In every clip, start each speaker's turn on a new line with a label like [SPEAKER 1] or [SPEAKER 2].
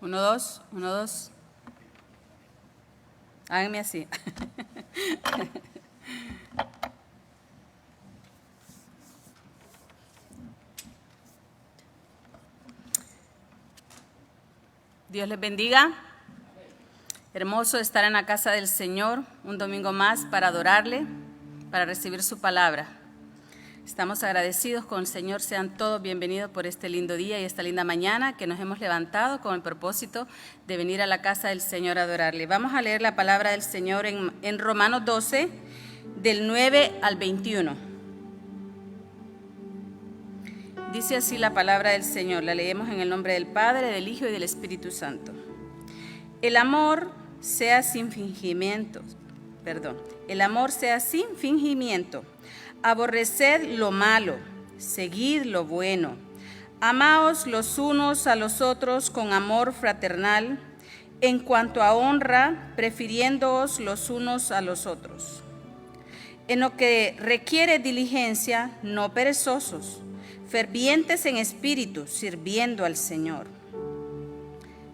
[SPEAKER 1] 1, 2, 1, 2. Háganme así. Dios les bendiga. Hermoso estar en la casa del Señor un domingo más para adorarle, para recibir su palabra. Estamos agradecidos con el Señor. Sean todos bienvenidos por este lindo día y esta linda mañana que nos hemos levantado con el propósito de venir a la casa del Señor a adorarle. Vamos a leer la palabra del Señor en Romanos 12, del 9 al 21. Dice así la palabra del Señor. La leemos en el nombre del Padre, del Hijo y del Espíritu Santo. El amor sea sin fingimiento. El amor sea sin fingimiento. Aborreced lo malo, seguid lo bueno. Amaos los unos a los otros con amor fraternal, en cuanto a honra, prefiriéndoos los unos a los otros. En lo que requiere diligencia, no perezosos, fervientes en espíritu, sirviendo al Señor.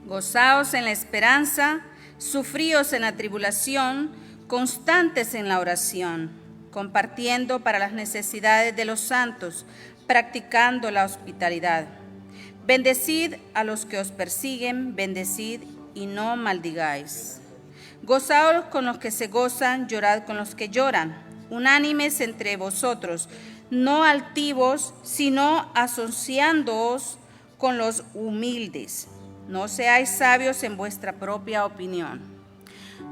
[SPEAKER 1] Gozaos en la esperanza, sufríos en la tribulación, constantes en la oración, compartiendo para las necesidades de los santos, practicando la hospitalidad. Bendecid a los que os persiguen, bendecid y no maldigáis. Gozaos con los que se gozan, llorad con los que lloran. Unánimes entre vosotros, no altivos, sino asociándoos con los humildes. No seáis sabios en vuestra propia opinión.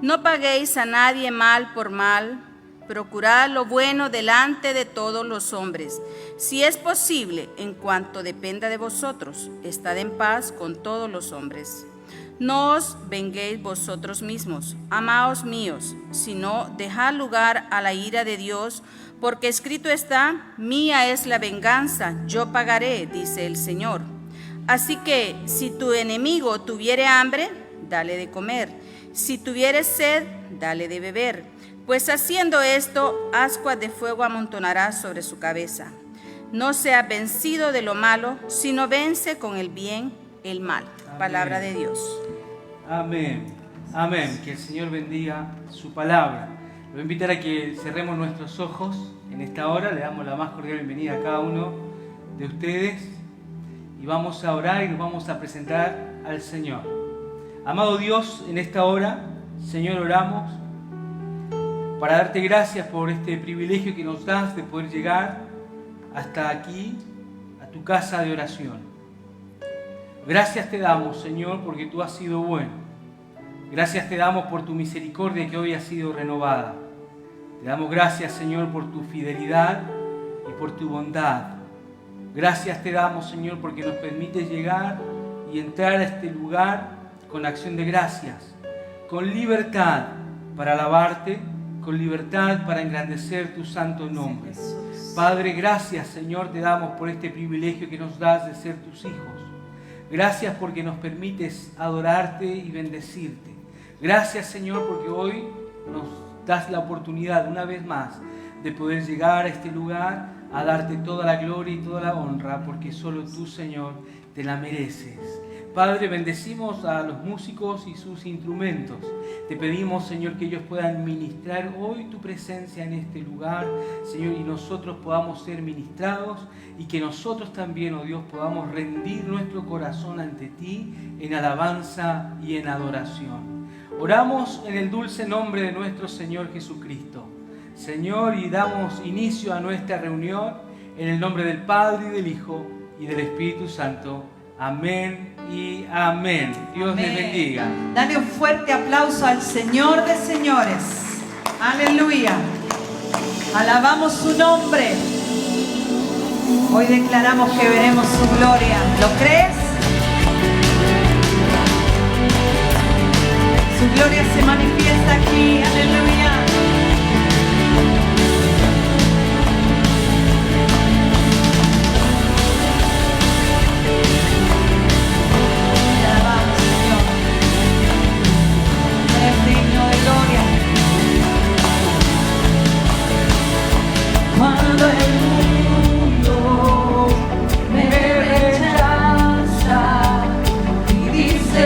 [SPEAKER 1] No paguéis a nadie mal por mal. Procurad lo bueno delante de todos los hombres. Si es posible, en cuanto dependa de vosotros, estad en paz con todos los hombres. No os venguéis vosotros mismos, amaos míos, sino dejad lugar a la ira de Dios, porque escrito está: mía es la venganza, yo pagaré, dice el Señor. Así que, si tu enemigo tuviere hambre, dale de comer. Si tuviere sed, dale de beber. Pues haciendo esto, ascuas de fuego amontonará sobre su cabeza. No seas vencido de lo malo, sino vence con el bien el mal. Amén. Palabra de Dios.
[SPEAKER 2] Amén. Amén. Que el Señor bendiga su palabra. Le voy a invitar a que cerremos nuestros ojos en esta hora. Le damos la más cordial bienvenida a cada uno de ustedes. Y vamos a orar y nos vamos a presentar al Señor. Amado Dios, en esta hora, Señor, oramos para darte gracias por este privilegio que nos das de poder llegar hasta aquí, a tu casa de oración. Gracias te damos, Señor, porque tú has sido bueno. Gracias te damos por tu misericordia que hoy ha sido renovada. Te damos gracias, Señor, por tu fidelidad y por tu bondad. Gracias te damos, Señor, porque nos permites llegar y entrar a este lugar con acción de gracias, con libertad para alabarte, con libertad para engrandecer tu santo nombre. Padre, gracias, Señor, te damos por este privilegio que nos das de ser tus hijos. Gracias porque nos permites adorarte y bendecirte. Gracias, Señor, porque hoy nos das la oportunidad una vez más de poder llegar a este lugar a darte toda la gloria y toda la honra, porque solo tú, Señor, te la mereces. Padre, bendecimos a los músicos y sus instrumentos. Te pedimos, Señor, que ellos puedan ministrar hoy tu presencia en este lugar, Señor, y nosotros podamos ser ministrados y que nosotros también, oh Dios, podamos rendir nuestro corazón ante ti en alabanza y en adoración. Oramos en el dulce nombre de nuestro Señor Jesucristo. Señor, y damos inicio a nuestra reunión en el nombre del Padre y del Hijo y del Espíritu Santo. Amén y amén. Dios
[SPEAKER 3] amén.
[SPEAKER 2] Les bendiga.
[SPEAKER 3] Dale un fuerte aplauso al Señor de señores. Aleluya. Alabamos su nombre. Hoy declaramos que veremos su gloria. ¿Lo crees? Su gloria se manifiesta aquí. Aleluya.
[SPEAKER 4] Cuando el mundo me rechaza y dice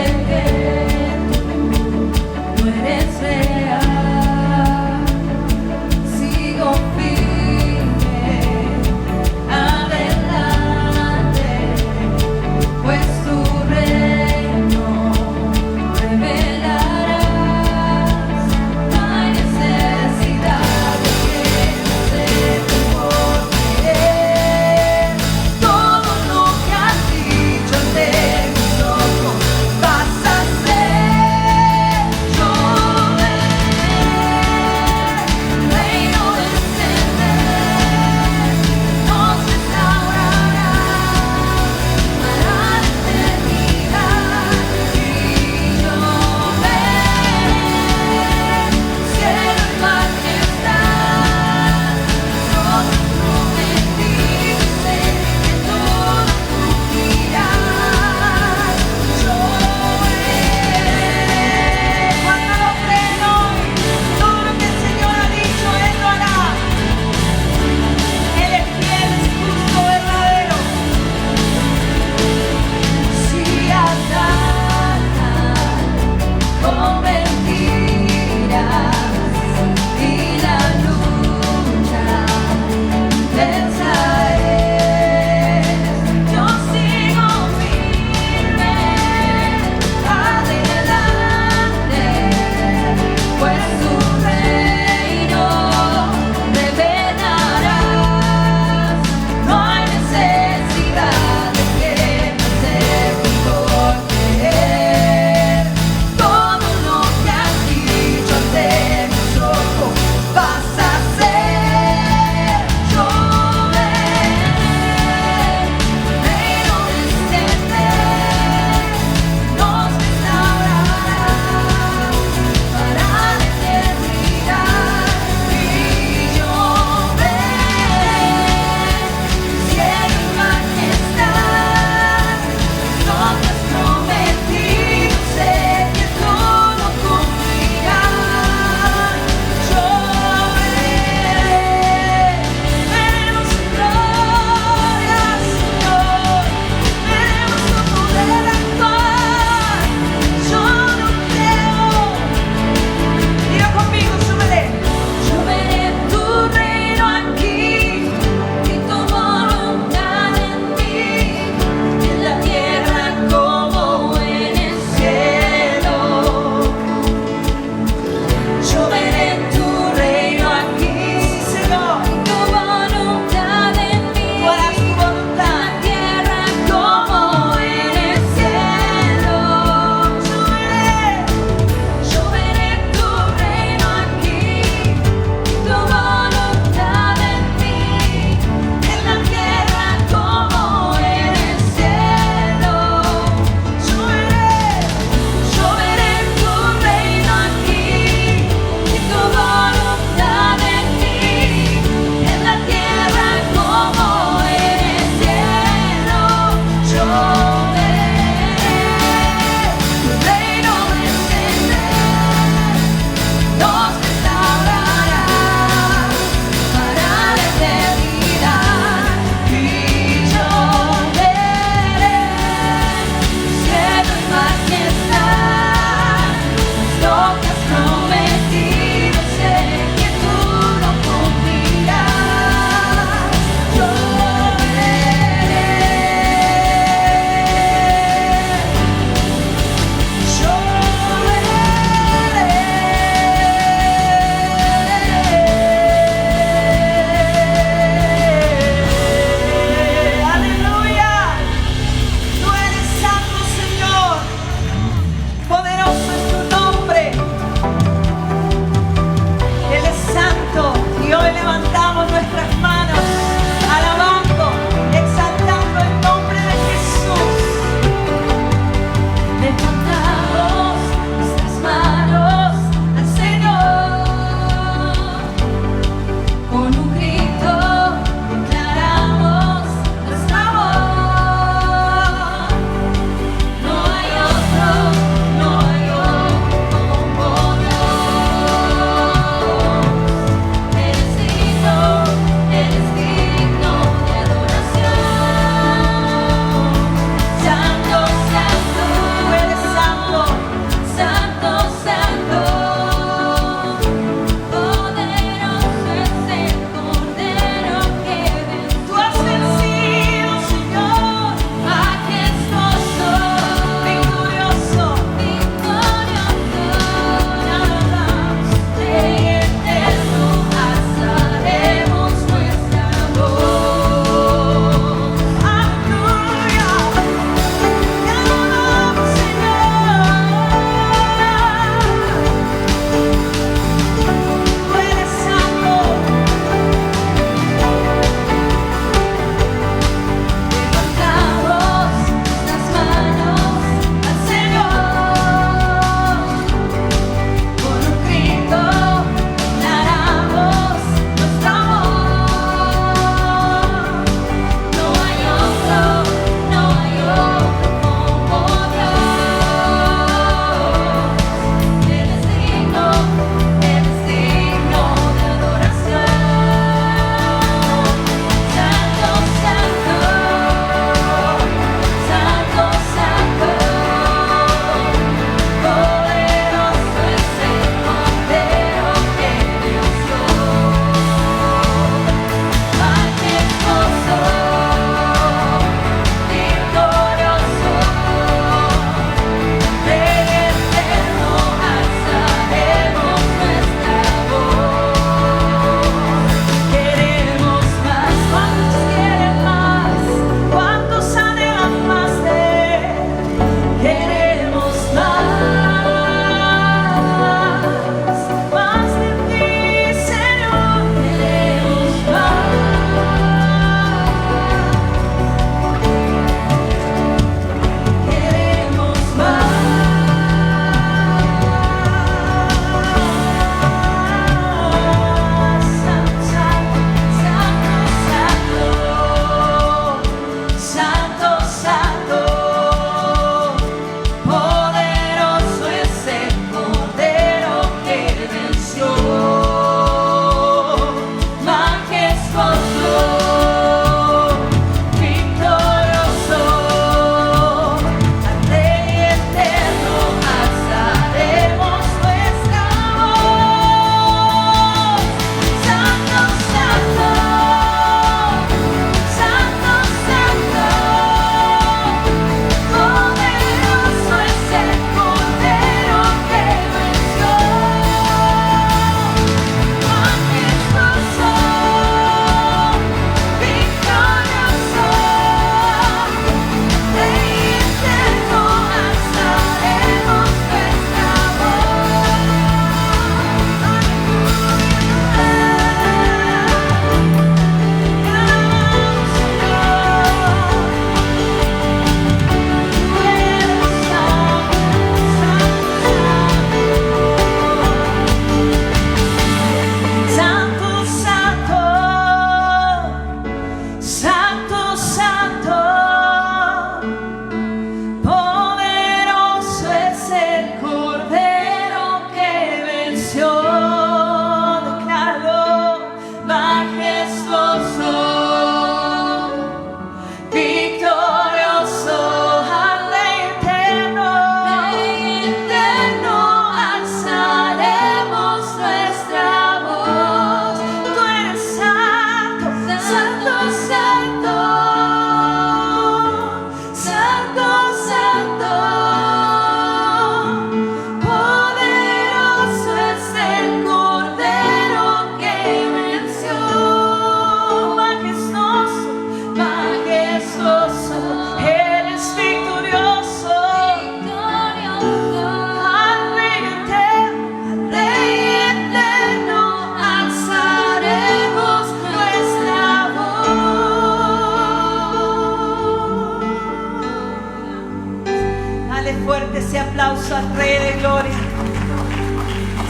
[SPEAKER 3] Dale fuerte ese aplauso al Rey de Gloria.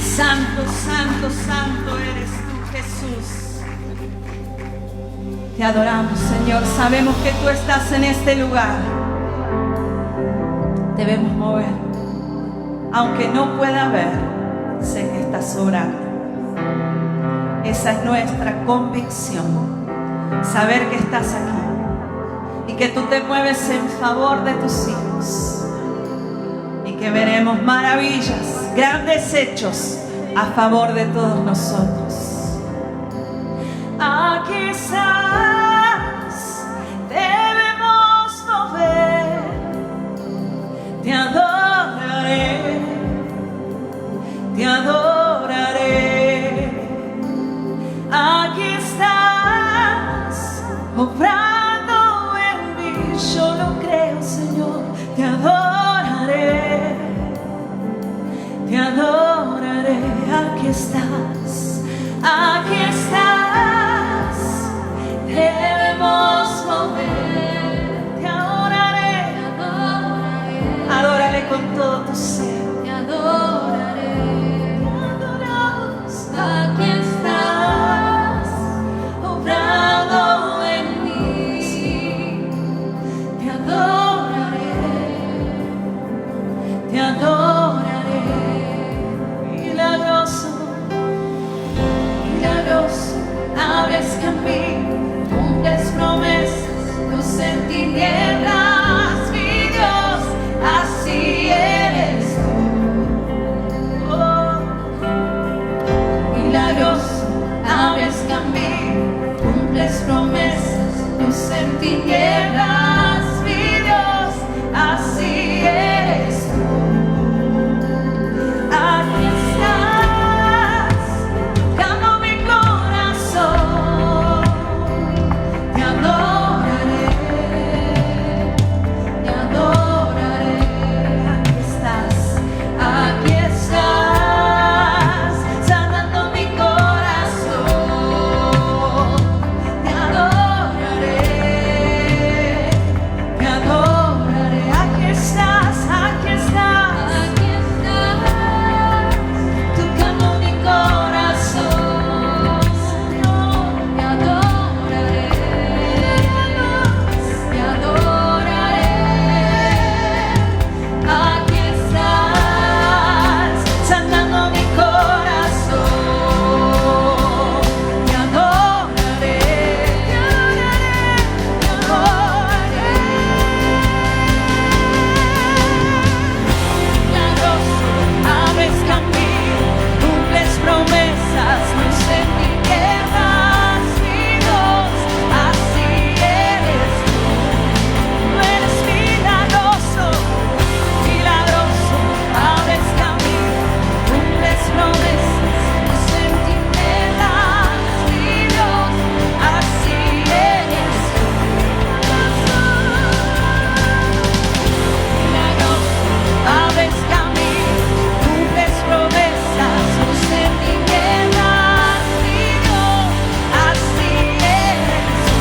[SPEAKER 3] Santo, santo, santo eres tú, Jesús. Te adoramos, Señor. Sabemos que tú estás en este lugar. Debemos mover. Aunque no pueda ver, sé que estás obrando. Esa es nuestra convicción. Saber que estás aquí y que tú te mueves en favor de tus hijos y que veremos maravillas, grandes hechos a favor de todos nosotros. Aquí estás, debemos mover, te adoraré, te adoraré. Aquí estás, obrando en mí, yo lo creo, Señor, te adoraré, te adoraré. Aquí estás, debemos mover, te adoraré, adórale con todo tu ser, te adoraré, te adoramos. Aquí estás, obrando en mí, te adoraré, te adoraré. Milagroso, milagroso, abres camino, cumples promesas, luz en tinieblas, mi Dios, así eres tú. Oh, milagroso, abres camino, cumples promesas, luz en tinieblas, mi Dios, así eres tú. Aquí estás, tocando mi corazón, te adoraré, te adoraré. Aquí estás, sanando mi corazón, te adoraré, te adoraré. Aquí estás, tocando mi corazón, Señor, te adoraré, te adoraré. Aquí estás, sanando mi corazón, te adoraré, te adoraré, te adoraré. Milagroso, abres camino, cumples promesas, luz en tinieblas, mi Dios, así eres tú. Tú eres milagroso, milagroso, abres camino, cumples promesas, luz en tinieblas, mi Dios, así eres tú. Milagroso, abres camino, cumples promesas, luz en tinieblas, mi Dios, así eres tú.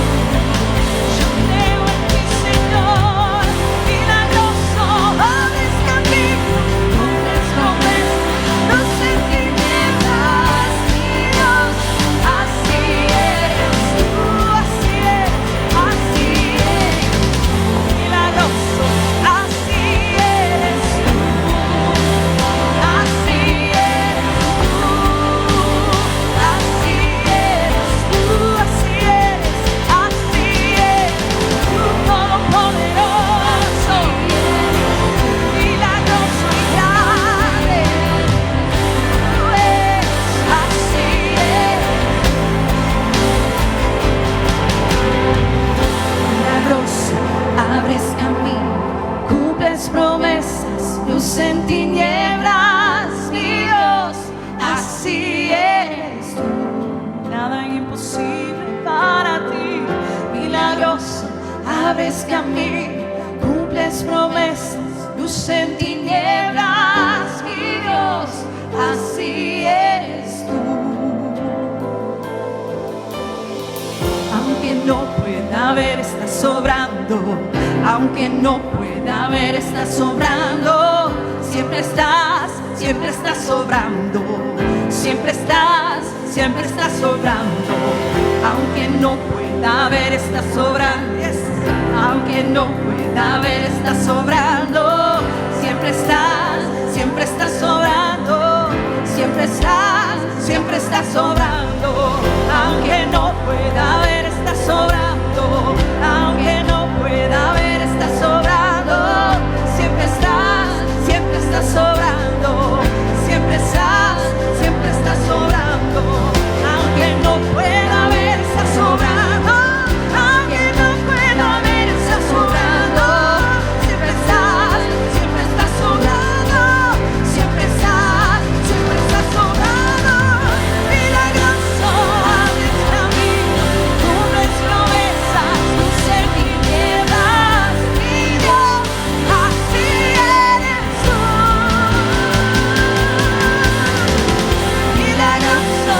[SPEAKER 3] Yo creo en ti, Señor, milagroso, abres camino, cumples promesas, luz en tinieblas, mi Dios, así eres tú, así es, milagroso, así eres tú, así eres tú, así eres tú, así eres tú, todopoderoso, milagroso y grande, tú eres, así eres. Milagroso, abres camino, cumples promesas, luz en tinieblas, mi Dios, así eres tú. Nada imposible para ti. Milagroso, abres camino, cumples promesas, luz en tinieblas, mi Dios, así eres tú. Aunque no pueda ver, estás sobrando. Aunque no pueda pueda ver, estás sobrando. Siempre estás sobrando. Siempre estás sobrando. Aunque no pueda ver, estás sobrando. Aunque no pueda ver, estás sobrando. Siempre estás sobrando. Siempre estás sobrando. Aunque no pueda ver, estás sobrando. Aunque no pueda ver, estás sobrando. Siempre estás sobrando. Siempre estás sobrando. Aunque no pueda ver, estás sobrando. Aunque no pueda ver, estás sobrando. Siempre estás sobrando. Siempre estás sobrando. Milagroso, abres camino, cumples promesas, luz en tinieblas. Mi Dios, así eres tú. Milagroso,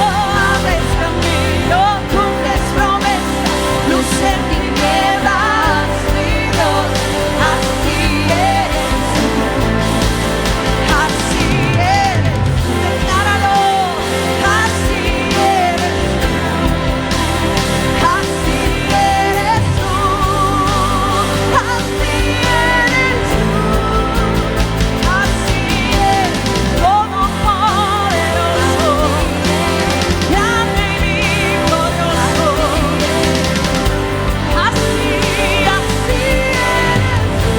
[SPEAKER 3] abres camino, cumples promesas, luz en tinieblas. Mi Dios, así eres tú. Así eres tú. Decláralo. Así eres tú. Así eres tú. Así eres tú. Así eres, todopoderoso, grande y victorioso. Así eres tú.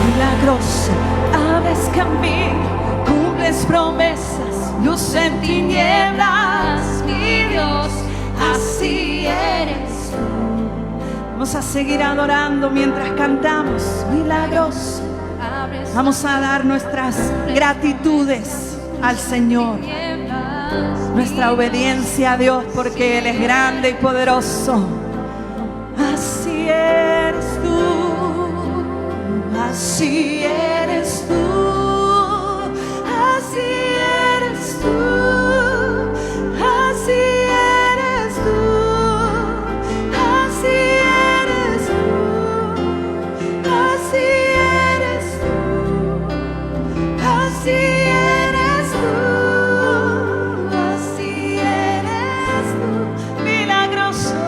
[SPEAKER 3] Milagroso, abres camino, cumples promesas, luz en tinieblas. Mi Dios, así eres tú. Vamos a seguir adorando mientras cantamos. Milagroso. Vamos a dar nuestras gratitudes al Señor, nuestra obediencia a Dios, porque Él es grande y poderoso. Así eres tú. Así eres tú. Así eres tú. Así eres tú. Así eres tú. Así eres tú. Así eres tú. Así eres tú. Milagroso.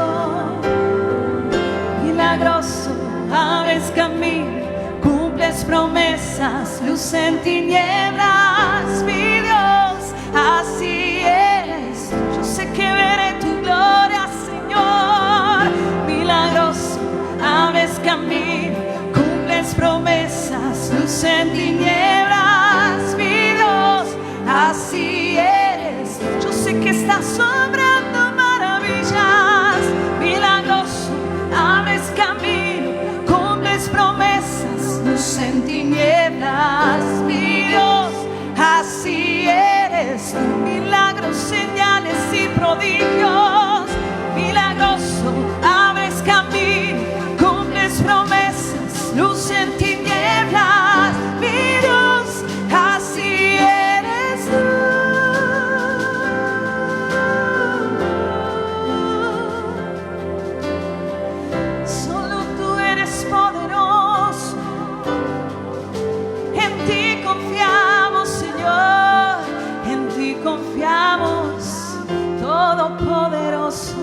[SPEAKER 3] Milagroso, abres camino, cumples promesas, luz en tinieblas. Mi Dios, así eres. Yo sé que veré tu gloria, Señor. Milagroso, abres camino, cumples promesas, luz en tinieblas. Mi Dios, así eres. Yo sé que estás sobrando maravillas. Milagroso, abres camino, cumples promesas, luz en tinieblas. Mi Dios, así eres. Milagros, señales y prodigios. Milagroso, abres camino, cumples promesas, luz en tinieblas. Mi Dios, así eres tú. Solo tú eres poderoso. En ti confiamos, Señor. En ti confiamos, todopoderoso.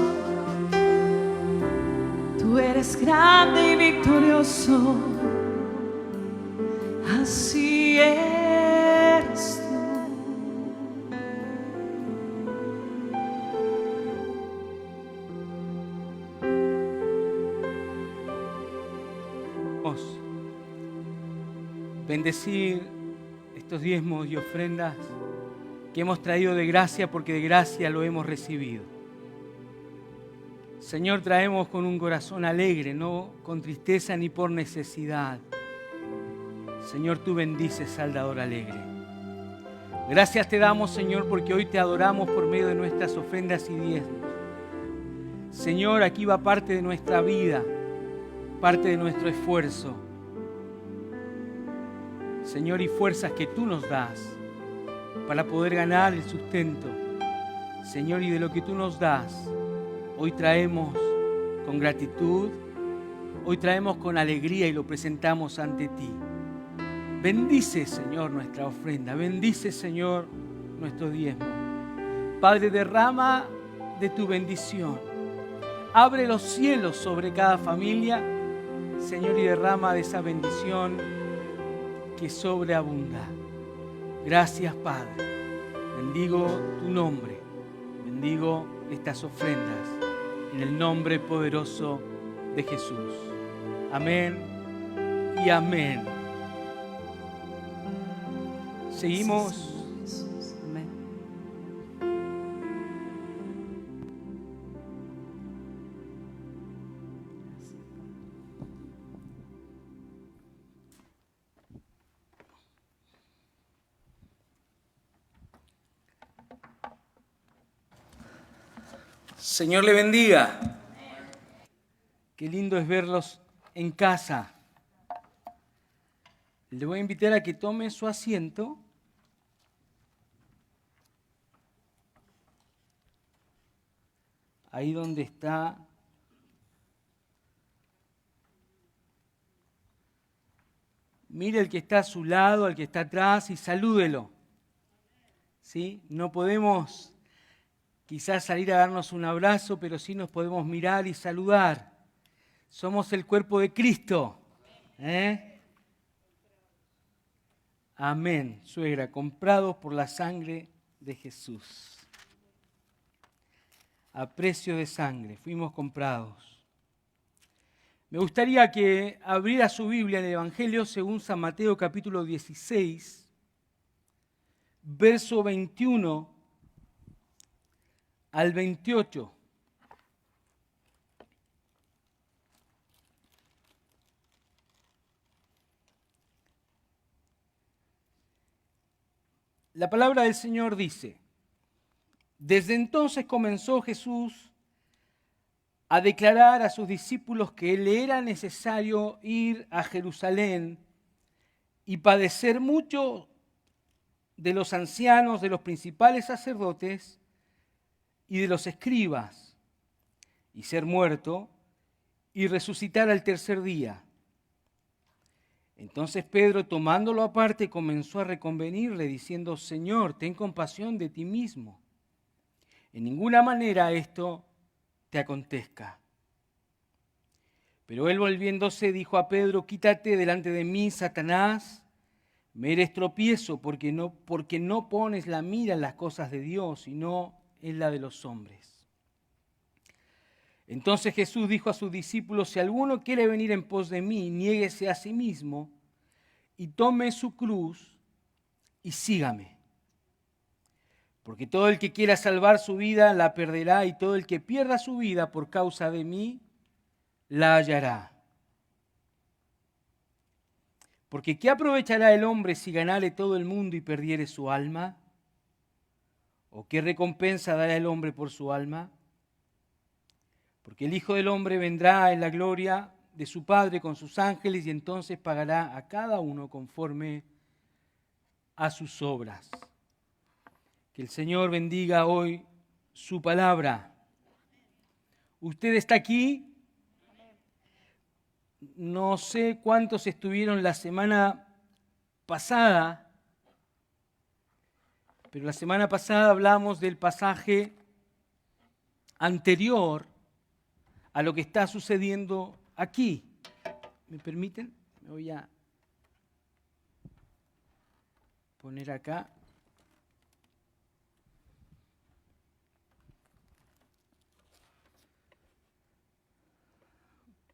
[SPEAKER 3] Tú eres grande y victorioso. Así eres tú.
[SPEAKER 2] Vamos bendecir estos diezmos y ofrendas que hemos traído de gracia, porque de gracia lo hemos recibido. Señor, traemos con un corazón alegre, no con tristeza ni por necesidad. Señor, tú bendices al dador alegre. Gracias te damos, Señor, porque hoy te adoramos por medio de nuestras ofrendas y diezmos. Señor, aquí va parte de nuestra vida, parte de nuestro esfuerzo. Señor, y fuerzas que tú nos das para poder ganar el sustento. Señor, y de lo que tú nos das, hoy traemos con gratitud hoy traemos con alegría y lo presentamos ante ti. Bendice, Señor, nuestra ofrenda. Bendice, Señor, nuestro diezmo. Padre, derrama de tu bendición. Abre los cielos sobre cada familia, Señor, y derrama de esa bendición que sobreabunda. Gracias, Padre. Bendigo tu nombre. Bendigo estas ofrendas en el nombre poderoso de Jesús. Amén y amén. Seguimos.
[SPEAKER 3] Amén.
[SPEAKER 2] Señor le bendiga. Qué lindo es verlos en casa. Le voy a invitar a que tome su asiento. Ahí donde está. Mire al que está a su lado, al que está atrás y salúdelo. ¿Sí? No podemos quizás salir a darnos un abrazo, pero sí nos podemos mirar y saludar. Somos el cuerpo de Cristo. Amén, suegra, comprados por la sangre de Jesús. A precio de sangre, fuimos comprados. Me gustaría que abriera su Biblia en el Evangelio según San Mateo capítulo 16, verso 21 al 28. La palabra del Señor dice: desde entonces comenzó Jesús a declarar a sus discípulos que le era necesario ir a Jerusalén y padecer mucho de los ancianos, de los principales sacerdotes y de los escribas, y ser muerto y resucitar al tercer día. Entonces Pedro, tomándolo aparte, comenzó a reconvenirle, diciendo: Señor, ten compasión de ti mismo. En ninguna manera esto te acontezca. Pero él, volviéndose, dijo a Pedro: quítate delante de mí, Satanás, me eres tropiezo, porque no pones la mira en las cosas de Dios, sino en la de los hombres. Entonces Jesús dijo a sus discípulos: si alguno quiere venir en pos de mí, niéguese a sí mismo y tome su cruz y sígame. Porque todo el que quiera salvar su vida la perderá, y todo el que pierda su vida por causa de mí la hallará. Porque ¿qué aprovechará el hombre si ganare todo el mundo y perdiere su alma? ¿O qué recompensa dará el hombre por su alma? Porque el Hijo del Hombre vendrá en la gloria de su Padre con sus ángeles, y entonces pagará a cada uno conforme a sus obras. Que el Señor bendiga hoy su palabra. ¿Usted está aquí? No sé cuántos estuvieron la semana pasada, pero la semana pasada hablamos del pasaje anterior a lo que está sucediendo aquí. ¿Me permiten? Me voy a poner acá.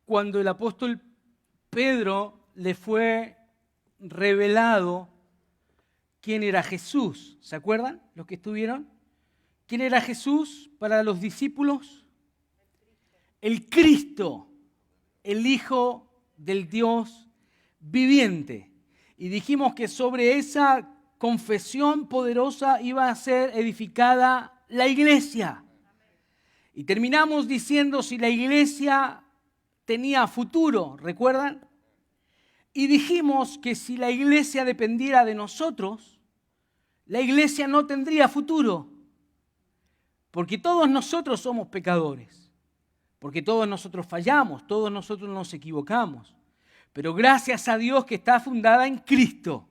[SPEAKER 2] Cuando el apóstol Pedro le fue revelado quién era Jesús, ¿se acuerdan los que estuvieron? ¿Quién era Jesús para los discípulos? El Cristo, el Hijo del Dios viviente. Y dijimos que sobre esa confesión poderosa iba a ser edificada la iglesia. Y terminamos diciendo si la iglesia tenía futuro, ¿recuerdan? Y dijimos que si la iglesia dependiera de nosotros, la iglesia no tendría futuro, porque todos nosotros somos pecadores. porque todos nosotros fallamos, todos nosotros nos equivocamos. Pero gracias a Dios que está fundada en Cristo.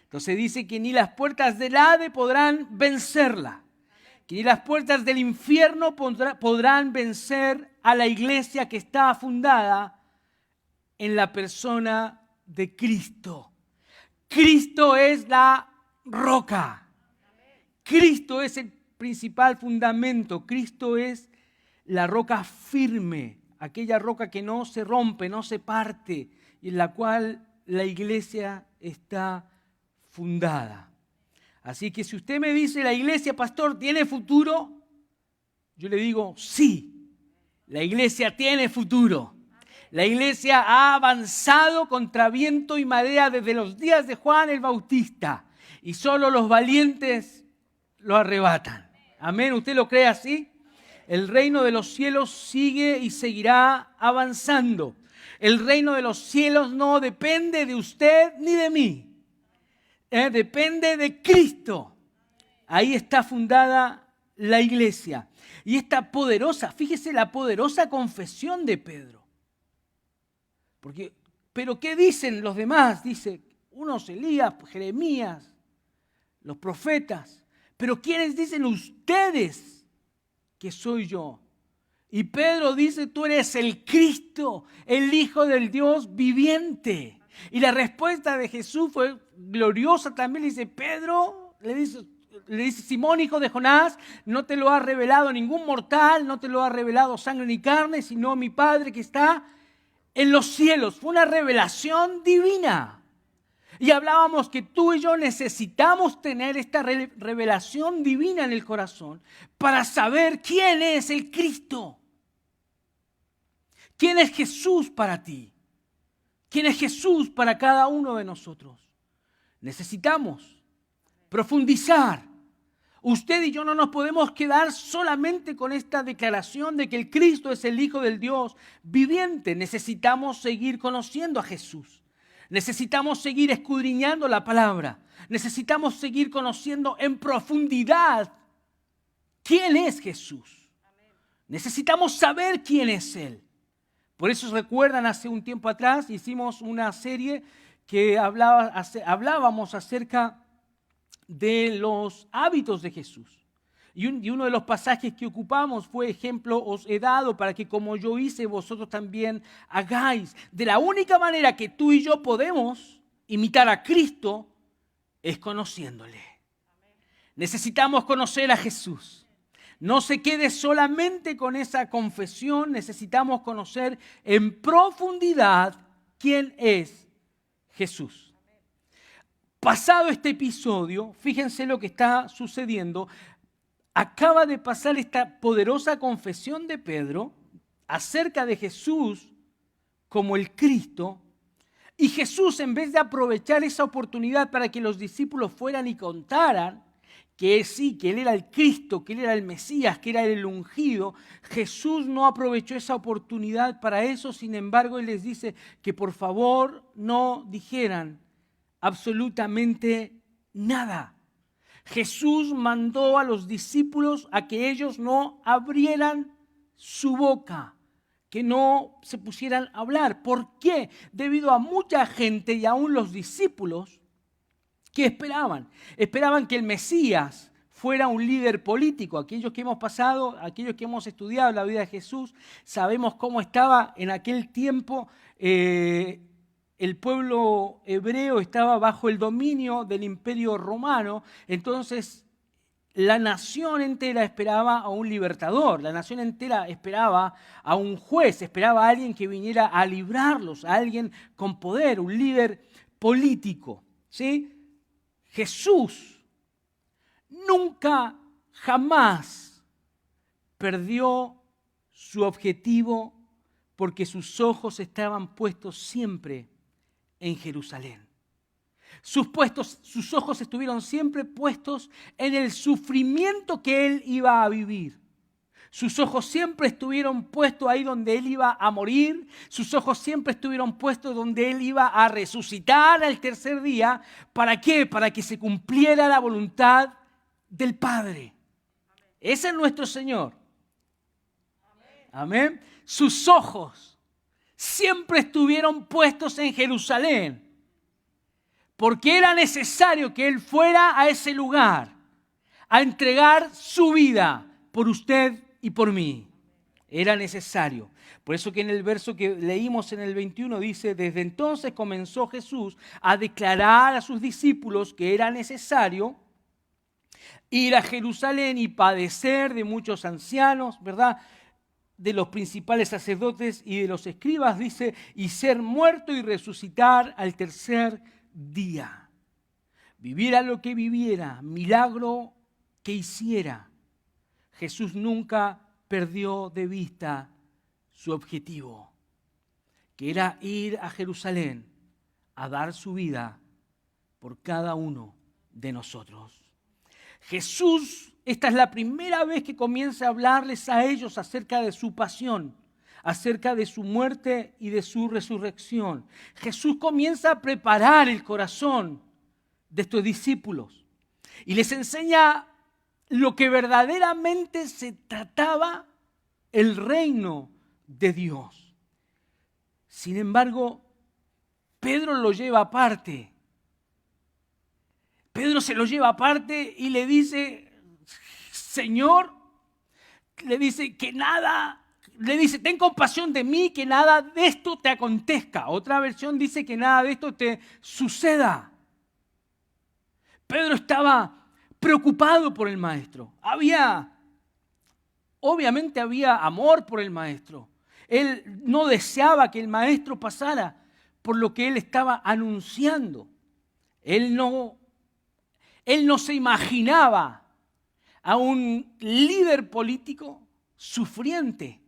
[SPEAKER 2] Entonces dice que ni las puertas del Hades podrán vencerla, que ni las puertas del infierno podrán vencer a la iglesia que está fundada en la persona de Cristo. Cristo es la roca. Cristo es el principal fundamento. Cristo es la roca firme, aquella roca que no se rompe, no se parte, y en la cual la iglesia está fundada. Así que si usted me dice, la iglesia, pastor, ¿tiene futuro? Yo le digo, sí, la iglesia tiene futuro. La iglesia ha avanzado contra viento y marea desde los días de Juan el Bautista, y solo los valientes lo arrebatan. Amén, ¿usted lo cree así? El reino de los cielos sigue y seguirá avanzando. El reino de los cielos no depende de usted ni de mí. Depende de Cristo. Ahí está fundada la iglesia. Y esta poderosa, fíjese la poderosa confesión de Pedro. Pero ¿qué dicen los demás? Dice, unos Elías, Jeremías, los profetas. Pero ¿quiénes dicen ustedes que soy yo? Y Pedro dice, tú eres el Cristo, el Hijo del Dios viviente. Y la respuesta de Jesús fue gloriosa también. Le dice, Pedro, le dice, Simón, hijo de Jonás, no te lo ha revelado ningún mortal, no te lo ha revelado sangre ni carne, sino mi Padre que está en los cielos. Fue una revelación divina. Y hablábamos que tú y yo necesitamos tener esta revelación divina en el corazón para saber quién es el Cristo. ¿Quién es Jesús para ti? ¿Quién es Jesús para cada uno de nosotros? Necesitamos profundizar. Usted y yo no nos podemos quedar solamente con esta declaración de que el Cristo es el Hijo del Dios viviente. Necesitamos seguir conociendo a Jesús. Necesitamos seguir escudriñando la palabra. Necesitamos seguir conociendo en profundidad quién es Jesús. Necesitamos saber quién es Él. Por eso recuerdan, hace un tiempo atrás hicimos una serie que hablábamos acerca de los hábitos de Jesús. Y uno de los pasajes que ocupamos fue: ejemplo os he dado para que como yo hice vosotros también hagáis. De la única manera que tú y yo podemos imitar a Cristo es conociéndole. Necesitamos conocer a Jesús. No se quede solamente con esa confesión, necesitamos conocer en profundidad quién es Jesús. Pasado este episodio, fíjense lo que está sucediendo. Acaba de pasar esta poderosa confesión de Pedro acerca de Jesús como el Cristo. Y Jesús, en vez de aprovechar esa oportunidad para que los discípulos fueran y contaran que sí, que Él era el Cristo, que Él era el Mesías, que era el ungido, Jesús no aprovechó esa oportunidad para eso. Sin embargo, Él les dice que por favor no dijeran absolutamente nada. Jesús mandó a los discípulos a que ellos no abrieran su boca, que no se pusieran a hablar. ¿Por qué? Debido a mucha gente y aún los discípulos que esperaban que el Mesías fuera un líder político. Aquellos que hemos pasado, aquellos que hemos estudiado la vida de Jesús, sabemos cómo estaba en aquel tiempo. El pueblo hebreo estaba bajo el dominio del Imperio Romano. Entonces la nación entera esperaba a un libertador, la nación entera esperaba a un juez, esperaba a alguien que viniera a librarlos, a alguien con poder, un líder político, ¿sí? Jesús nunca, jamás perdió su objetivo porque sus ojos estaban puestos siempre en Jerusalén. Sus ojos estuvieron siempre puestos en el sufrimiento que Él iba a vivir. Sus ojos siempre estuvieron puestos ahí donde Él iba a morir. Sus ojos siempre estuvieron puestos donde Él iba a resucitar al tercer día. ¿Para qué? Para que se cumpliera la voluntad del Padre. Ese es nuestro Señor. Amén. sus ojos siempre estuvieron puestos en Jerusalén, porque era necesario que Él fuera a ese lugar a entregar su vida por usted y por mí. Era necesario. Por eso que en el verso que leímos en el 21 dice, desde entonces comenzó Jesús a declarar a sus discípulos que era necesario ir a Jerusalén y padecer de muchos ancianos, ¿verdad?, de los principales sacerdotes y de los escribas, dice, y ser muerto y resucitar al tercer día. Viviera lo que viviera, milagro que hiciera, Jesús nunca perdió de vista su objetivo, que era ir a Jerusalén a dar su vida por cada uno de nosotros. Jesús, esta es la primera vez que comienza a hablarles a ellos acerca de su pasión, acerca de su muerte y de su resurrección. Jesús comienza a preparar el corazón de estos discípulos y les enseña lo que verdaderamente se trataba el reino de Dios. Sin embargo, Pedro lo lleva aparte. Pedro se lo lleva aparte y le dice, Señor, le dice que nada, le dice, ten compasión de mí, que nada de esto te acontezca. Otra versión dice que nada de esto te suceda. Pedro estaba preocupado por el maestro. Obviamente había amor por el maestro. Él no deseaba que el maestro pasara por lo que él estaba anunciando. Él no se imaginaba a un líder político sufriente.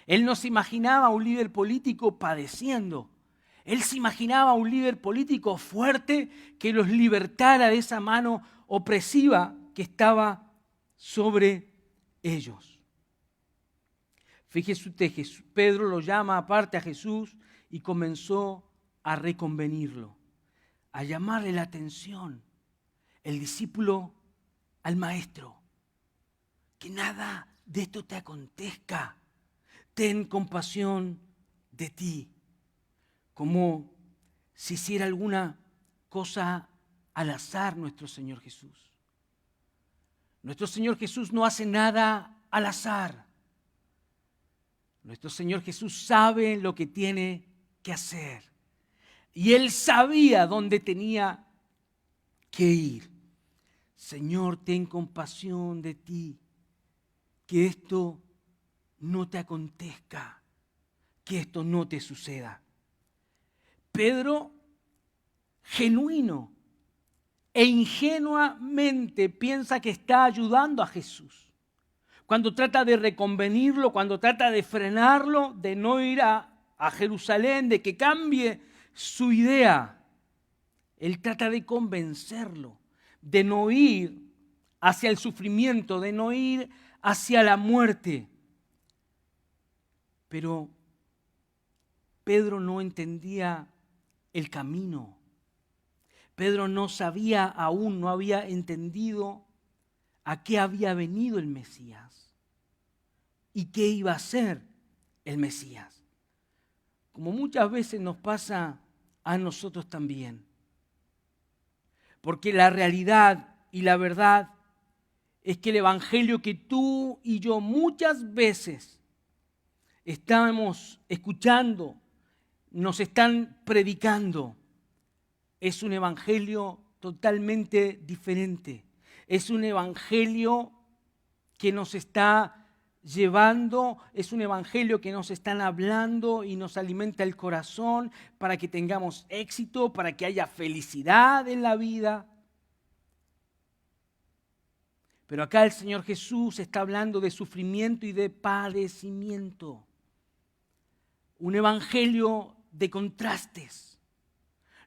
[SPEAKER 2] Él no se imaginaba a un líder político padeciendo. Él se imaginaba a un líder político fuerte que los libertara de esa mano opresiva que estaba sobre ellos. Fíjese usted, Pedro lo llama aparte a Jesús y comenzó a reconvenirlo, a llamarle la atención, el discípulo al maestro. Que nada de esto te acontezca. Ten compasión de ti. Como si hiciera alguna cosa al azar nuestro Señor Jesús. Nuestro Señor Jesús no hace nada al azar. Nuestro Señor Jesús sabe lo que tiene que hacer. Y Él sabía dónde tenía que ir. Señor, ten compasión de ti. Que esto no te acontezca. Que esto no te suceda. Pedro, genuino e ingenuamente piensa que está ayudando a Jesús. Cuando trata de reconvenirlo, cuando trata de frenarlo, de no ir a Jerusalén, de que cambie su idea, él trata de convencerlo, de no ir hacia el sufrimiento, de no ir hacia la muerte. Pero Pedro no entendía el camino. Pedro no sabía aún, no había entendido a qué había venido el Mesías y qué iba a ser el Mesías. Como muchas veces nos pasa a nosotros también. Porque la realidad y la verdad es que el evangelio que tú y yo muchas veces estamos escuchando, nos están predicando, es un evangelio totalmente diferente. Es un evangelio que nos está llevando, es un evangelio que nos están hablando y nos alimenta el corazón para que tengamos éxito, para que haya felicidad en la vida. Pero acá el Señor Jesús está hablando de sufrimiento y de padecimiento. Un evangelio de contrastes.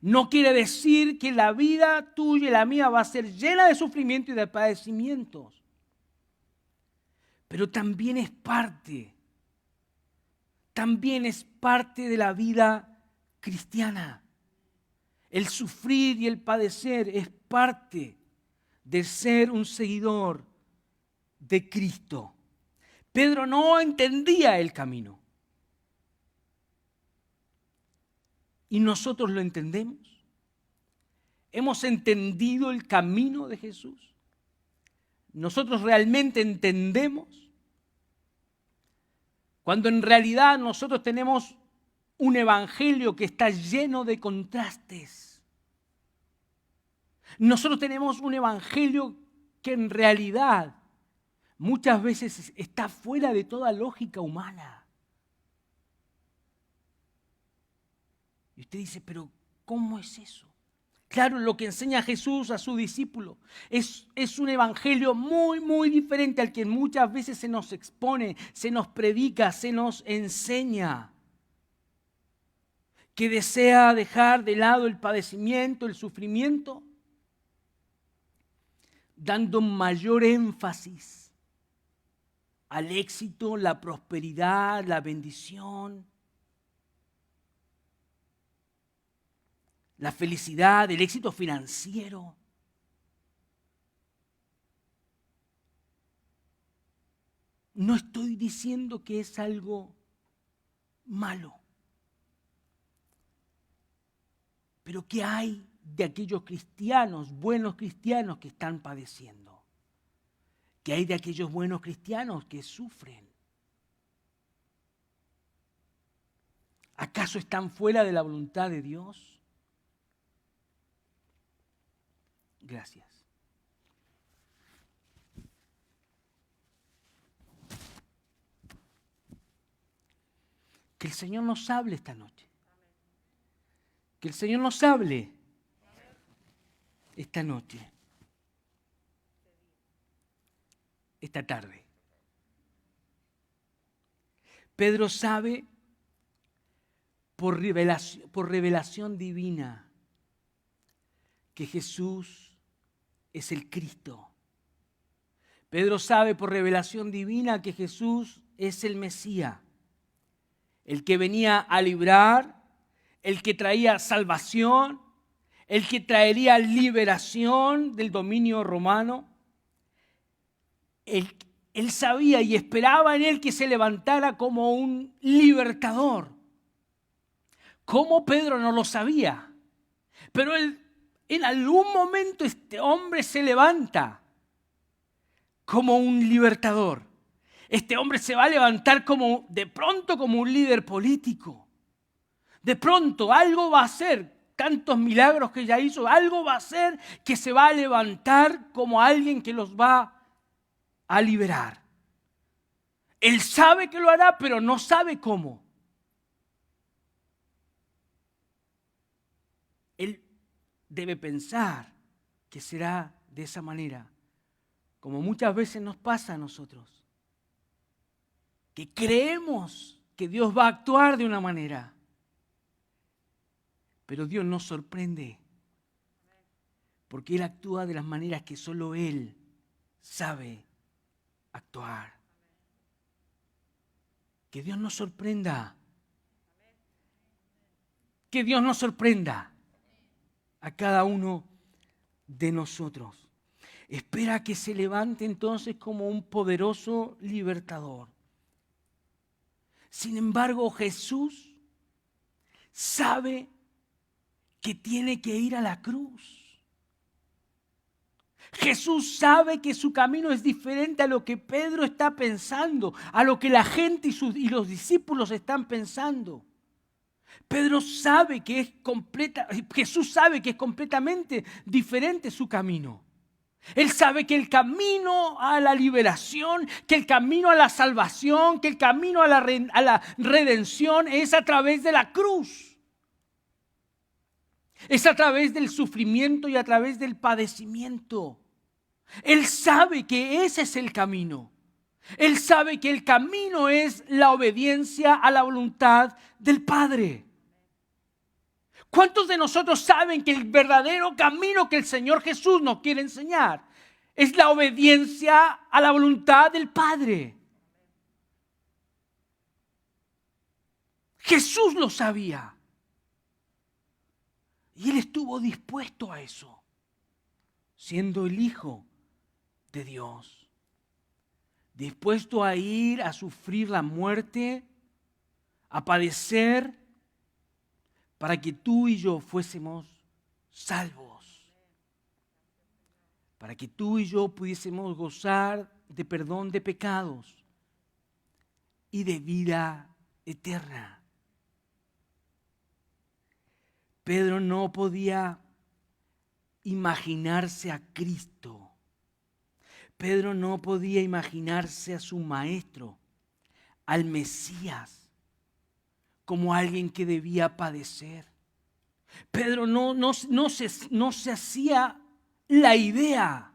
[SPEAKER 2] No quiere decir que la vida tuya y la mía va a ser llena de sufrimiento y de padecimientos. Pero también es parte de la vida cristiana. El sufrir y el padecer es parte de ser un seguidor de Cristo. Pedro no entendía el camino. y nosotros lo entendemos? ¿Hemos entendido el camino de Jesús? ¿Nosotros realmente entendemos? Cuando en realidad nosotros tenemos un evangelio que está lleno de contrastes. Nosotros tenemos un evangelio que en realidad muchas veces está fuera de toda lógica humana. Y usted dice, pero ¿cómo es eso? Claro, lo que enseña Jesús a su discípulo es un evangelio muy, muy diferente al que muchas veces se nos expone, se nos predica, se nos enseña. Que desea dejar de lado el padecimiento, el sufrimiento, dando mayor énfasis al éxito, la prosperidad, la bendición, la felicidad, el éxito financiero. No estoy diciendo que es algo malo. Pero ¿qué hay de aquellos cristianos, buenos cristianos que están padeciendo? ¿Qué hay de aquellos buenos cristianos que sufren? ¿Acaso están fuera de la voluntad de Dios? Gracias. Que el Señor nos hable esta noche. Que el Señor nos hable esta noche, esta tarde. Pedro sabe por revelación divina que Jesús es el Cristo. Pedro sabe por revelación divina que Jesús es el Mesías, el que venía a librar, el que traía salvación, el que traería liberación del dominio romano. Él sabía y esperaba en él que se levantara como un libertador. ¿Cómo Pedro no lo sabía? Pero en algún momento este hombre se levanta como un libertador. Este hombre se va a levantar de pronto como un líder político. De pronto algo va a hacer, tantos milagros que ya hizo, algo va a hacer que se va a levantar como alguien que los va a liberar. Él sabe que lo hará, pero no sabe cómo. Él debe pensar que será de esa manera, como muchas veces nos pasa a nosotros, que creemos que Dios va a actuar de una manera. Pero Dios nos sorprende, porque Él actúa de las maneras que solo Él sabe actuar. Que Dios nos sorprenda. Que Dios nos sorprenda a cada uno de nosotros. Espera que se levante entonces como un poderoso libertador. Sin embargo, Jesús sabe que tiene que ir a la cruz. Jesús sabe que su camino es diferente a lo que Pedro está pensando, a lo que la gente y los discípulos están pensando. Jesús sabe que es completamente diferente su camino. Él sabe que el camino a la liberación, que el camino a la salvación, que el camino a la redención es a través de la cruz. Es a través del sufrimiento y a través del padecimiento. Él sabe que ese es el camino. Él sabe que el camino es la obediencia a la voluntad del Padre. ¿Cuántos de nosotros saben que el verdadero camino que el Señor Jesús nos quiere enseñar es la obediencia a la voluntad del Padre? Jesús lo sabía. Y Él estuvo dispuesto a eso, siendo el Hijo de Dios. Dispuesto a ir a sufrir la muerte, a padecer para que tú y yo fuésemos salvos. Para que tú y yo pudiésemos gozar de perdón de pecados y de vida eterna. Pedro no podía imaginarse a Cristo. Pedro no podía imaginarse a su maestro, al Mesías, como alguien que debía padecer. Pedro no se hacía la idea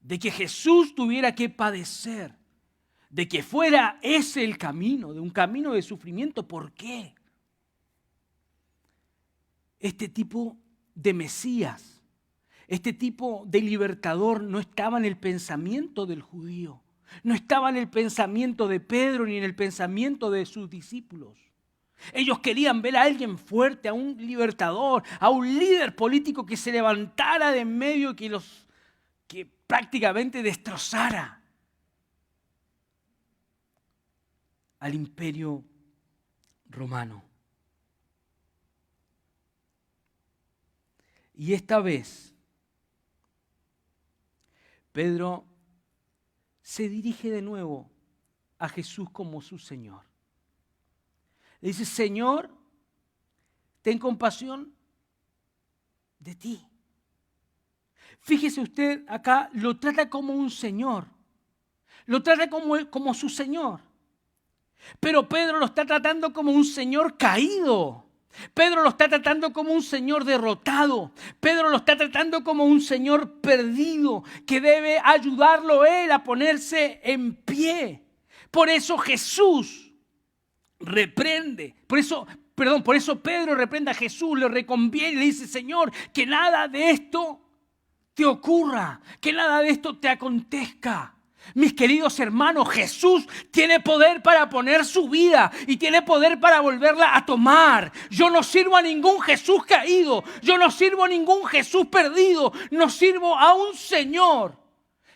[SPEAKER 2] de que Jesús tuviera que padecer, de que fuera ese el camino, de un camino de sufrimiento. ¿Por qué? Este tipo de Mesías, este tipo de libertador no estaba en el pensamiento del judío, no estaba en el pensamiento de Pedro ni en el pensamiento de sus discípulos. Ellos querían ver a alguien fuerte, a un libertador, a un líder político que se levantara de en medio y que prácticamente destrozara al imperio romano. Y esta vez, Pedro se dirige de nuevo a Jesús como su Señor. Le dice: Señor, ten compasión de ti. Fíjese usted acá, lo trata como un Señor. Lo trata como su Señor. Pero Pedro lo está tratando como un Señor caído. Pedro lo está tratando como un Señor derrotado. Pedro lo está tratando como un Señor perdido, que debe ayudarlo él a ponerse en pie. Por eso Jesús reprende. Por eso Pedro reprende a Jesús, le reconviene y le dice: Señor, que nada de esto te ocurra, que nada de esto te acontezca. Mis queridos hermanos, Jesús tiene poder para poner su vida y tiene poder para volverla a tomar. Yo no sirvo a ningún Jesús caído, yo no sirvo a ningún Jesús perdido, no sirvo a un Señor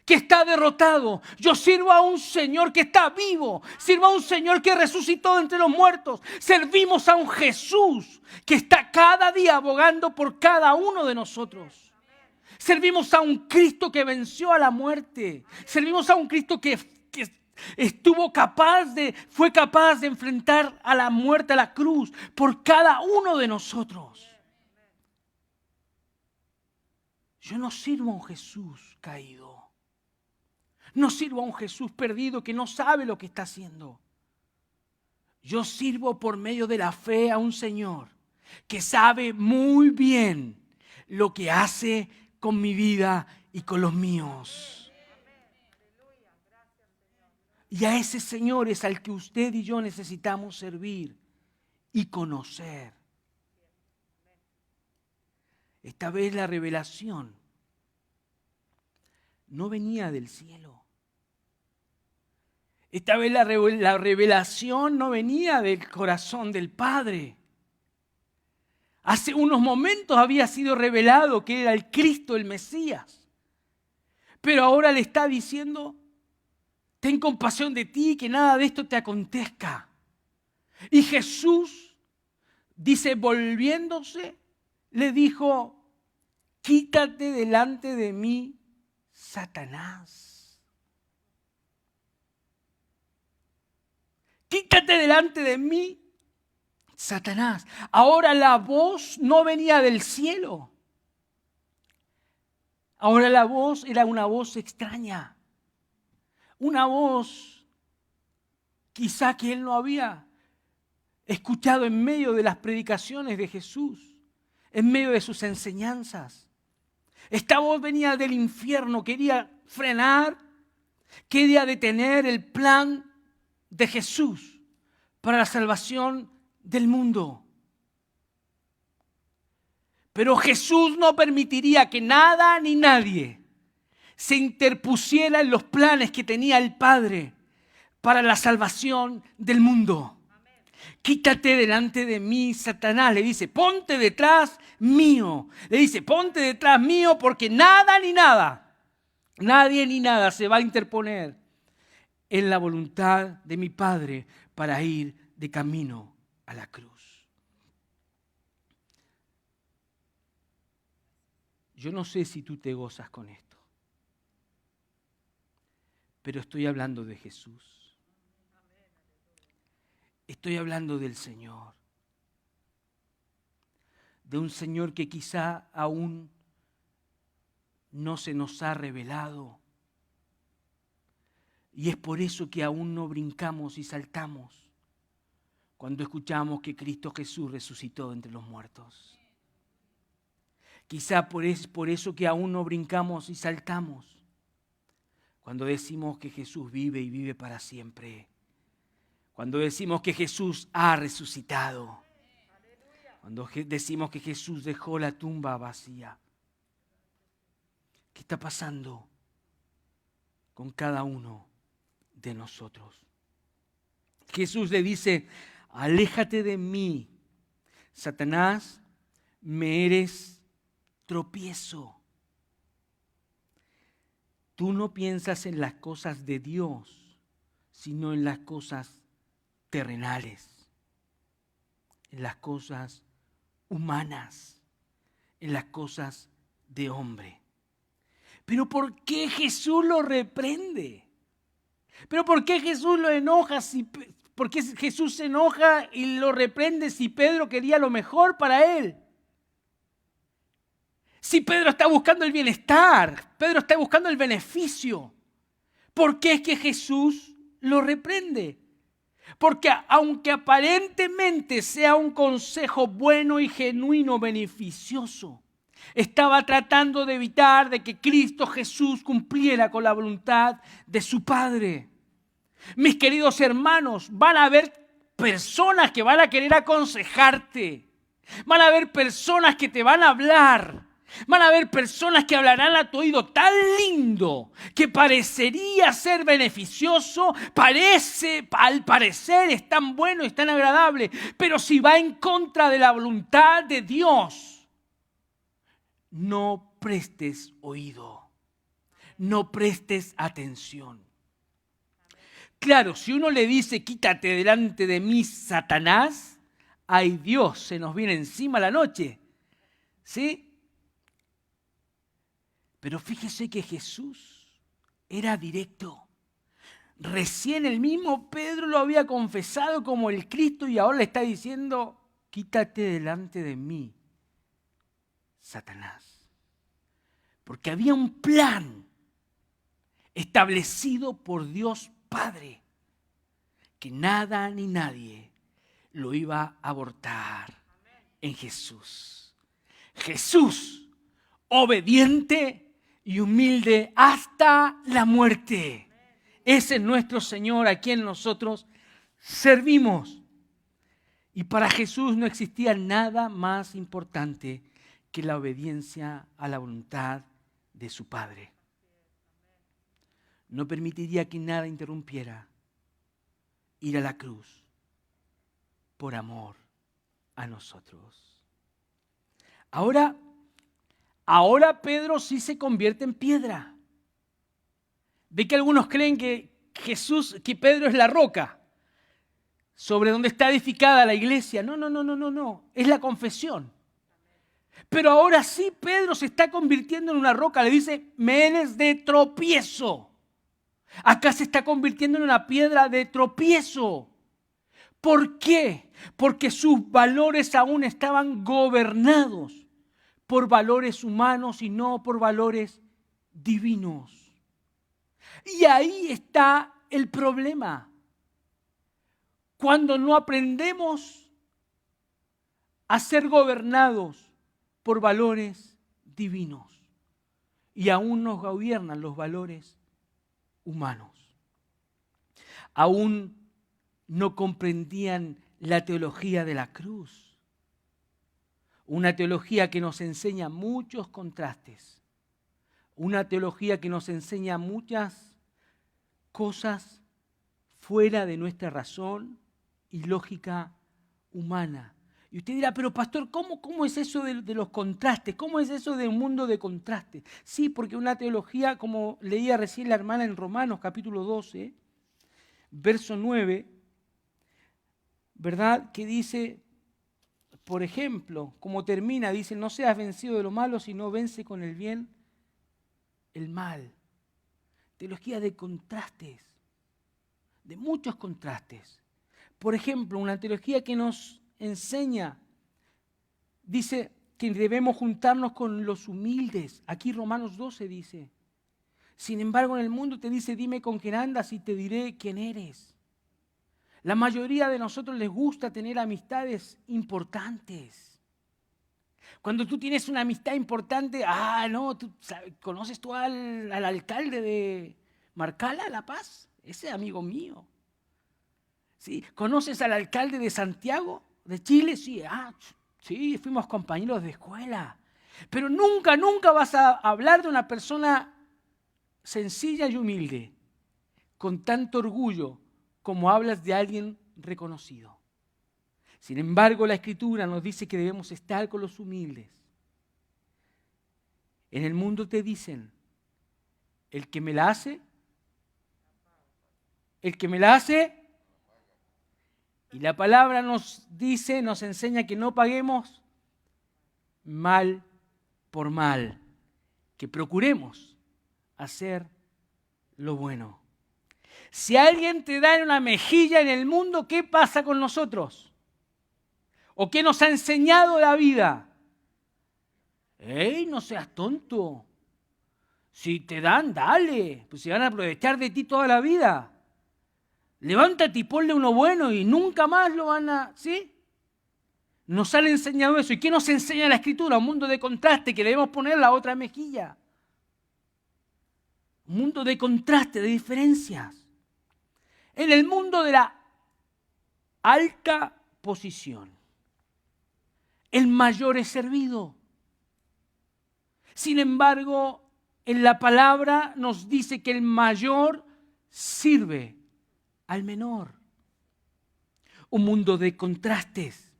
[SPEAKER 2] que está derrotado. Yo sirvo a un Señor que está vivo, sirvo a un Señor que resucitó de entre los muertos. Servimos a un Jesús que está cada día abogando por cada uno de nosotros. Servimos a un Cristo que venció a la muerte. Servimos a un Cristo que fue capaz de enfrentar a la muerte, a la cruz, por cada uno de nosotros. Yo no sirvo a un Jesús caído. No sirvo a un Jesús perdido que no sabe lo que está haciendo. Yo sirvo por medio de la fe a un Señor que sabe muy bien lo que hace con mi vida y con los míos. Y a ese Señor es al que usted y yo necesitamos servir y conocer. Esta vez la revelación no venía del cielo. Esta vez la revelación no venía del corazón del Padre. Hace unos momentos había sido revelado que era el Cristo, el Mesías. Pero ahora le está diciendo: ten compasión de ti, que nada de esto te acontezca. Y Jesús, dice, volviéndose, le dijo: quítate delante de mí, Satanás. Quítate delante de mí, Satanás. Ahora la voz no venía del cielo. Ahora la voz era una voz extraña. Una voz quizá que él no había escuchado en medio de las predicaciones de Jesús, en medio de sus enseñanzas. Esta voz venía del infierno, quería frenar, quería detener el plan de Jesús para la salvación del mundo. Pero Jesús no permitiría que nada ni nadie se interpusiera en los planes que tenía el Padre para la salvación del mundo. Quítate delante de mí, Satanás. Le dice: ponte detrás mío. Le dice: ponte detrás mío, porque nada ni nada, nadie ni nada se va a interponer en la voluntad de mi Padre para ir de camino a la cruz. Yo no sé si tú te gozas con esto, pero estoy hablando de Jesús. Estoy hablando del Señor. De un Señor que quizá aún no se nos ha revelado. Y es por eso que aún no brincamos y saltamos cuando escuchamos que Cristo Jesús resucitó entre los muertos. Quizá por eso que aún no brincamos y saltamos cuando decimos que Jesús vive y vive para siempre. Cuando decimos que Jesús ha resucitado. Cuando decimos que Jesús dejó la tumba vacía. ¿Qué está pasando con cada uno de nosotros? Jesús le dice: aléjate de mí, Satanás, me eres tropiezo. Tú no piensas en las cosas de Dios, sino en las cosas terrenales, en las cosas humanas, en las cosas de hombre. Pero ¿por qué Jesús lo reprende? ¿Pero por qué Jesús lo enoja? ¿Por qué Jesús se enoja y lo reprende si Pedro quería lo mejor para él? Si Pedro está buscando el bienestar, Pedro está buscando el beneficio, ¿por qué es que Jesús lo reprende? Porque aunque aparentemente sea un consejo bueno y genuino, beneficioso, estaba tratando de evitar de que Cristo Jesús cumpliera con la voluntad de su Padre. Mis queridos hermanos, van a haber personas que van a querer aconsejarte. Van a haber personas que te van a hablar. Van a haber personas que hablarán a tu oído tan lindo que parecería ser beneficioso, al parecer es tan bueno, es tan agradable, pero si va en contra de la voluntad de Dios, no prestes oído, no prestes atención. Claro, si uno le dice, quítate delante de mí, Satanás, ay Dios, se nos viene encima la noche, ¿sí? Pero fíjese que Jesús era directo. Recién el mismo Pedro lo había confesado como el Cristo y ahora le está diciendo, quítate delante de mí, Satanás. Porque había un plan establecido por Dios Padre, que nada ni nadie lo iba a abortar en Jesús. Jesús, obediente y humilde hasta la muerte. Ese es nuestro Señor a quien nosotros servimos. Y para Jesús no existía nada más importante que la obediencia a la voluntad de su Padre. No permitiría que nada interrumpiera ir a la cruz por amor a nosotros. Ahora Pedro sí se convierte en piedra. Ve que algunos creen que Pedro es la roca sobre donde está edificada la iglesia. No, es la confesión. Pero ahora sí Pedro se está convirtiendo en una roca, le dice, me eres de tropiezo. Acá se está convirtiendo en una piedra de tropiezo. ¿Por qué? Porque sus valores aún estaban gobernados por valores humanos y no por valores divinos. Y ahí está el problema. Cuando no aprendemos a ser gobernados por valores divinos y aún nos gobiernan los valores humanos. Aún no comprendían la teología de la cruz. Una teología que nos enseña muchos contrastes. Una teología que nos enseña muchas cosas fuera de nuestra razón y lógica humana. Y usted dirá, pero pastor, ¿cómo es eso de los contrastes? ¿Cómo es eso de un mundo de contrastes? Sí, porque una teología, como leía recién la hermana en Romanos capítulo 12, verso 9, ¿verdad? Que dice, por ejemplo, como termina, dice, no seas vencido de lo malo, sino vence con el bien el mal. Teología de contrastes, de muchos contrastes. Por ejemplo, una teología que nos enseña, dice que debemos juntarnos con los humildes. Aquí Romanos 12 dice, sin embargo en el mundo te dice, dime con quién andas y te diré quién eres. La mayoría de nosotros les gusta tener amistades importantes. Cuando tú tienes una amistad importante, ¿conoces tú al alcalde de Marcala, La Paz? Ese es amigo mío. ¿Sí? ¿Conoces al alcalde de Santiago, de Chile? Sí, sí, fuimos compañeros de escuela. Pero nunca vas a hablar de una persona sencilla y humilde, con tanto orgullo como hablas de alguien reconocido. Sin embargo, la Escritura nos dice que debemos estar con los humildes. En el mundo te dicen, el que me la hace, y la palabra nos dice, nos enseña que no paguemos mal por mal, que procuremos hacer lo bueno. Si alguien te da una mejilla en el mundo, ¿qué pasa con nosotros? ¿O qué nos ha enseñado la vida? ¡Ey, no seas tonto! Si te dan, dale, pues se van a aprovechar de ti toda la vida. Levántate y ponle uno bueno y nunca más lo van a... ¿Sí? Nos han enseñado eso. ¿Y qué nos enseña la Escritura? Un mundo de contraste que debemos poner la otra mejilla. Un mundo de contraste, de diferencias. En el mundo de la alta posición, el mayor es servido. Sin embargo, en la palabra nos dice que el mayor sirve al menor. Un mundo de contrastes.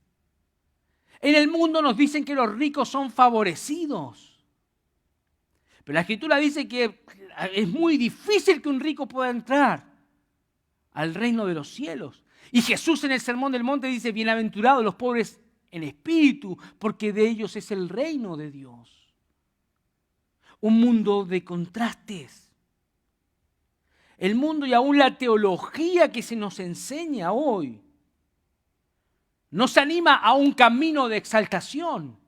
[SPEAKER 2] En el mundo nos dicen que los ricos son favorecidos. Pero la Escritura dice que es muy difícil que un rico pueda entrar al reino de los cielos. Y Jesús en el Sermón del Monte dice, bienaventurados los pobres en espíritu, porque de ellos es el reino de Dios. Un mundo de contrastes. El mundo y aún la teología que se nos enseña hoy nos anima a un camino de exaltación.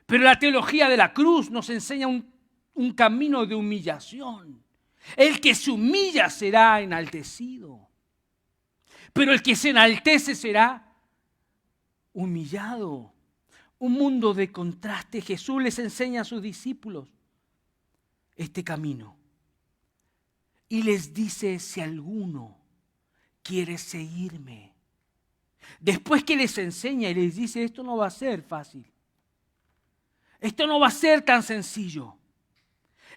[SPEAKER 2] Pero la teología de la cruz nos enseña un camino de humillación. El que se humilla será enaltecido, pero el que se enaltece será humillado. Un mundo de contraste. Jesús les enseña a sus discípulos este camino y les dice, si alguno quiere seguirme. Después que les enseña y les dice, esto no va a ser fácil, esto no va a ser tan sencillo.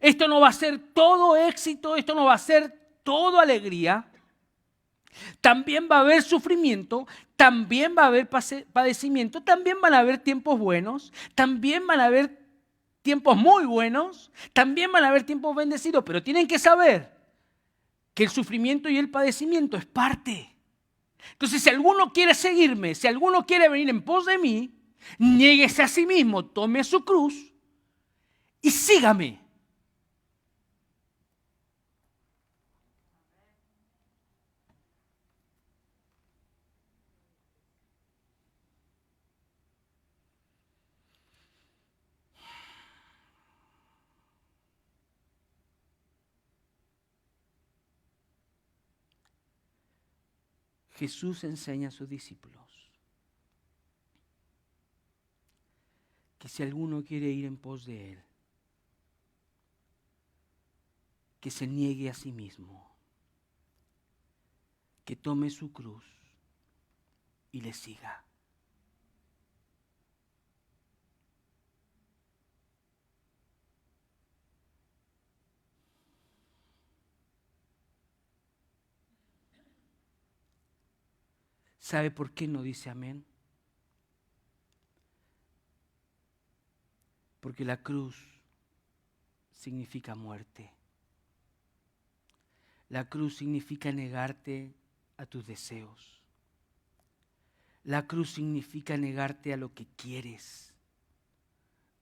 [SPEAKER 2] Esto no va a ser todo éxito, esto no va a ser todo alegría. También va a haber sufrimiento, también va a haber padecimiento, también van a haber tiempos buenos, también van a haber tiempos muy buenos, también van a haber tiempos bendecidos, pero tienen que saber que el sufrimiento y el padecimiento es parte. Entonces, si alguno quiere seguirme, si alguno quiere venir en pos de mí, niéguese a sí mismo, tome su cruz y sígame. Jesús enseña a sus discípulos que si alguno quiere ir en pos de Él, que se niegue a sí mismo, que tome su cruz y le siga. ¿Sabe por qué no dice amén? Porque la cruz significa muerte. La cruz significa negarte a tus deseos. La cruz significa negarte a lo que quieres,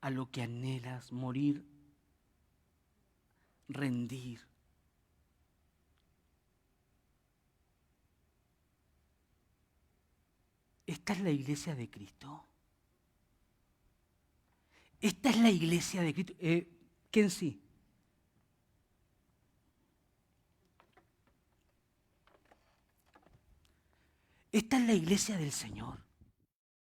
[SPEAKER 2] a lo que anhelas, morir, rendir. ¿Esta es la iglesia de Cristo? Esta es la iglesia de Cristo. ¿Quién sí? Esta es la iglesia del Señor.